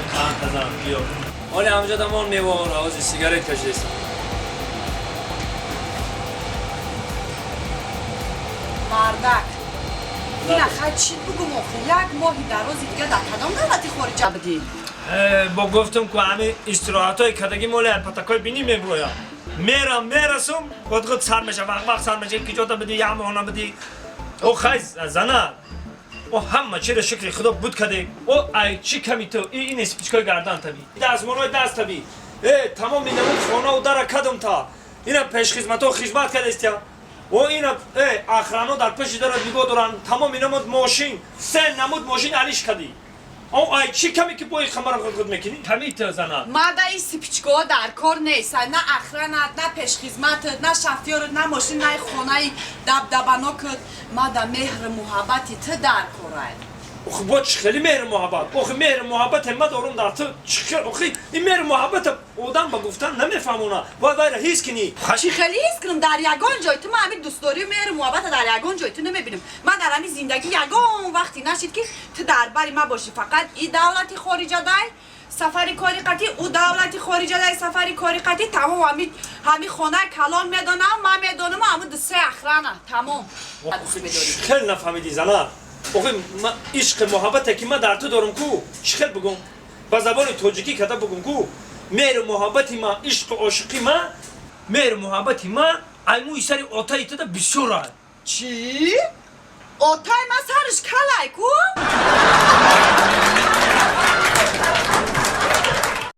قند بزنم بیا ولی همجا دمان میوان آواز سیگارت کشیدست مردک این اخیر چی بگم آخه یک ماهی درازی دیگه در کدام دولتی خارجه بدی؟ با گفتم که همه استراحت های کدگی مال الپتکای بینی میبرویم میرسم خود سر میشه وقت سر میشه که جاتا بدی یا ماهانا بدی او خیز زنه او همه چی را شکل خدا بود کده او ای چی کمی تو این اسپیچکای گردن تبی دستمانوی دست تبی تمام اینمون خانه و در کدم تا اینا پیش خدمت ها خدمت کده استیا و اینا اخرانو در پیش در دیگه دارن تمام اینمون ماشین سه نمود ماشین علیش کدی او ای چی کمی که بای خمرم خود میکنی کمی تو زنه مادا این سپیچکا در کار نیست نه اخرانت نه پیش خدمتت نه شفیارت نه ماشین نه خانه دبدبناکت مادا مهر محبتی تو در کاره اوخ با چه خیلی مهر محبت اوخ مهر محبت ما دارم در تو چه اوخی این مهر محبت آدم با گفتن نمیفهمونه باید هیچ کنی چی خیلی هیچ کنم در یگان جای تو من همین دوست داری و مهر محبت در یگان جای تو نمیبینم من در همین زندگی یگان وقتی نشید که تو در بری من باشی فقط این دولتی خارجه دای سفری کاری قطعی او دولتی خارجه دای سفری کاری قطعی تمام همین خانه کلان میدانم من میدانم همون دو سه اخرانه تمام خیلی نفهمیدی زنه اوخی عشق محبت که من در تو دارم کو چخیل بگم با زبان توجیکی کده بگم کو مهر محبتی ما عشق و عاشقی ما مهر محبتی ما ایمو سری آتایی تو ده بسیار چی؟ آتای من سرش کلای کو؟